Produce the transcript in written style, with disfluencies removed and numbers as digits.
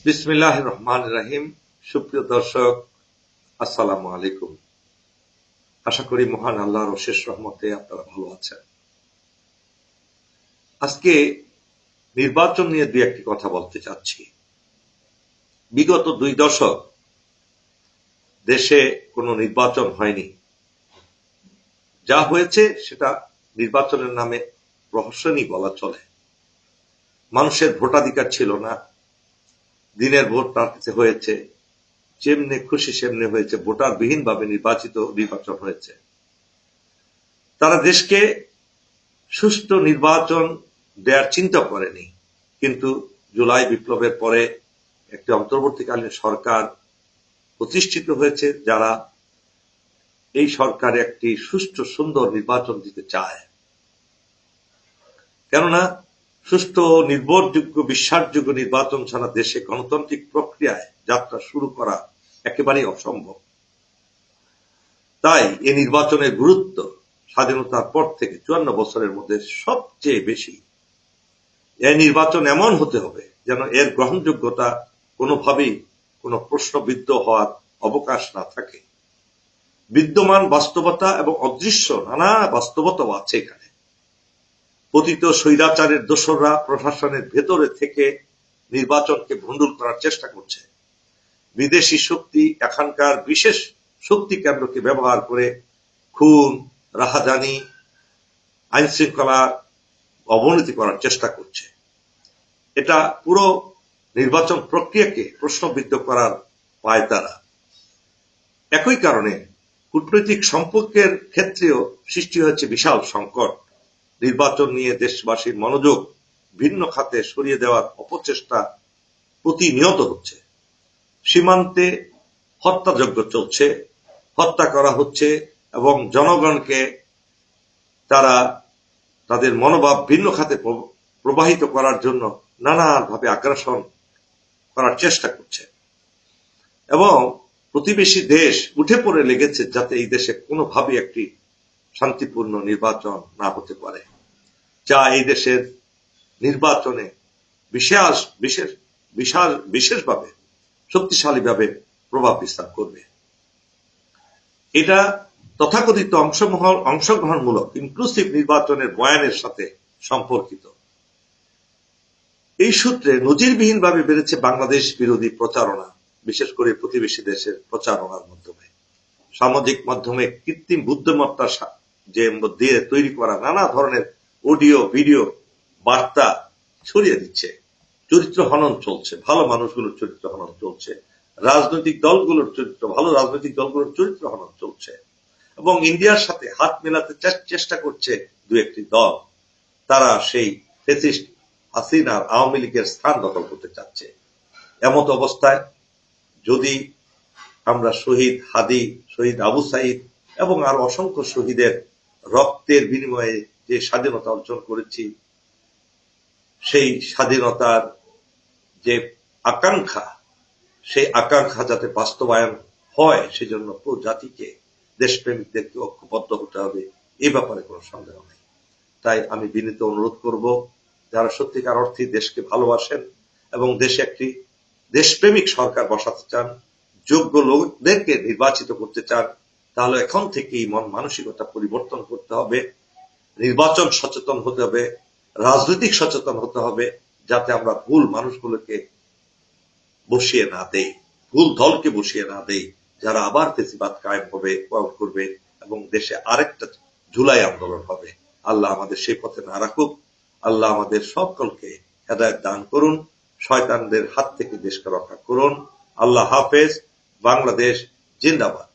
বিসমিল্লাহির রহমানির রহিম। সুপ্রিয় দর্শক, আসসালামু আলাইকুম। আশা করি মহান আল্লাহর অশেষ রহমতে আপনারা ভালো আছেন। আজকে নির্বাচন নিয়ে দুই একটি কথা বলতে চাচ্ছি। বিগত 2 দশক দেশে কোনো নির্বাচন হয়নি। যা হয়েছে সেটা নির্বাচনের নামে প্রহসনই বলা চলে। মানুষের ভোটাধিকার ছিল না, দিনের ভোট তার কাছে হয়েছে, যেমনে খুশি সেমনে হয়েছে, ভোটারবিহীন ভাবে নির্বাচন হয়েছে। তারা দেশকে সুষ্ঠু নির্বাচন দেওয়ার চিন্তা করেনি। কিন্তু জুলাই বিপ্লবের পরে একটি অন্তর্বর্তীকালীন সরকার প্রতিষ্ঠিত হয়েছে, যারা এই সরকারে একটি সুষ্ঠু সুন্দর নির্বাচন দিতে চায়। কেননা সুষ্ঠু, নির্ভরযোগ্য, বিশ্বাসযোগ্য নির্বাচন ছাড়া দেশে গণতান্ত্রিক প্রক্রিয়ায় যাত্রা শুরু করা একেবারেই অসম্ভব। তাই এই নির্বাচনের গুরুত্ব স্বাধীনতার পর থেকে 54 বছরের মধ্যে সবচেয়ে বেশি। এই নির্বাচন এমন হতে হবে যেন এর গ্রহণযোগ্যতা কোনোভাবেই কোনো প্রশ্নবিদ্ধ হওয়ার অবকাশ না থাকে। বিদ্যমান বাস্তবতা এবং অদৃশ্য নানা বাস্তবতাও আছে এখানে। পতিত স্বৈরাচারের দোসররা প্রশাসনের ভেতরে থেকে নির্বাচনকে ভণ্ডুল করার চেষ্টা করছে। বিদেশি শক্তি এখানকার বিশেষ শক্তি কেন্দ্রকে ব্যবহার করে খুন, রাহাজানি, আইন শৃঙ্খলা অবনতি করার চেষ্টা করছে। এটা পুরো নির্বাচন প্রক্রিয়াকে প্রশ্নবিদ্ধ করার পায়তারা। একই কারণে কূটনৈতিক সম্পর্কের ক্ষেত্রেও সৃষ্টি হয়েছে বিশাল সংকট। নির্বাচন নিয়ে দেশবাসীর মনোযোগ ভিন্ন খাতে সরিয়ে দেওয়ার অপচেষ্টা প্রতিনিয়ত হচ্ছে। সীমান্তে হত্যাযজ্ঞ চলছে, হত্যা করা হচ্ছে এবং জনগণকে তারা তাদের মনোভাব ভিন্ন খাতে প্রবাহিত করার জন্য নানাভাবে আগ্রাসন করার চেষ্টা করছে। এবং প্রতিবেশী দেশ উঠে পড়ে লেগেছে যাতে এই দেশে কোনোভাবে একটি শান্তিপূর্ণ নির্বাচন না হতে পারে, যা এই দেশের নির্বাচনে বিশেষভাবে শক্তিশালীভাবে প্রভাব বিস্তার করবে। এটা তথাকথিত অংশগ্রহণমূলক ইনক্লুসিভ নির্বাচনের বয়ানের সাথে সম্পর্কিত। এই সূত্রে নজিরবিহীনভাবে বেড়েছে বাংলাদেশ বিরোধী প্রচারণা, বিশেষ করে প্রতিবেশী দেশের প্রচারণার মাধ্যমে। সামাজিক মাধ্যমে কৃত্রিম বুদ্ধিমত্তার যে দিয়ে তৈরি করা নানা ধরনের অডিও, ভিডিও বার্তা ছড়িয়ে দিচ্ছে। চরিত্র হনন চলছে, ভালো মানুষগুলোর চরিত্র হনন চলছে, ভালো রাজনৈতিক দলগুলোর চরিত্র হনন চলছে। এবং ইন্ডিয়ার সাথে হাত মেলাতে চেষ্টা করছে দু একটি দল। তারা সেই ফ্যাসিস্ট হাসিনার আওয়ামী লীগের স্থান দখল করতে চাচ্ছে। এমত অবস্থায় যদি আমরা শহীদ হাদি, শহীদ আবু সাইদ এবং আরো অসংখ্য শহীদের রক্তের বিনিময়ে যে স্বাধীনতা অর্জন করেছি, সেই স্বাধীনতার যে আকাঙ্ক্ষা, সেই আকাঙ্ক্ষা যাতে বাস্তবায়ন হয়, সেজন্য পুরো জাতিকে, দেশপ্রেমিকদেরকে ঐক্যবদ্ধ হতে হবে, এ ব্যাপারে কোনো সন্দেহ নেই। তাই আমি বিনীত অনুরোধ করব, যারা সত্যিকার অর্থে দেশকে ভালোবাসেন এবং দেশে একটি দেশপ্রেমিক সরকার বসাতে চান, যোগ্য লোকদেরকে নির্বাচিত করতে চান, তাহলে এখন থেকেই মন মানসিকতা পরিবর্তন করতে হবে। নির্বাচন সচেতন হতে হবে, রাজনৈতিক সচেতন হতে হবে, যাতে আমরা ভুল মানুষগুলোকে বসিয়ে না দেই, ভুল দলকে বসিয়ে না দেই, যারা আবার ফেসিবাদ কায়েম করবে এবং দেশে আরেকটা জুলাই আন্দোলন হবে। আল্লাহ আমাদের সেই পথে না রাখুক। আল্লাহ আমাদের সকলকে হেদায়েত দান করুন, শয়তানদের হাত থেকে দেশকে রক্ষা করুন। আল্লাহ হাফেজ। বাংলাদেশ জিন্দাবাদ।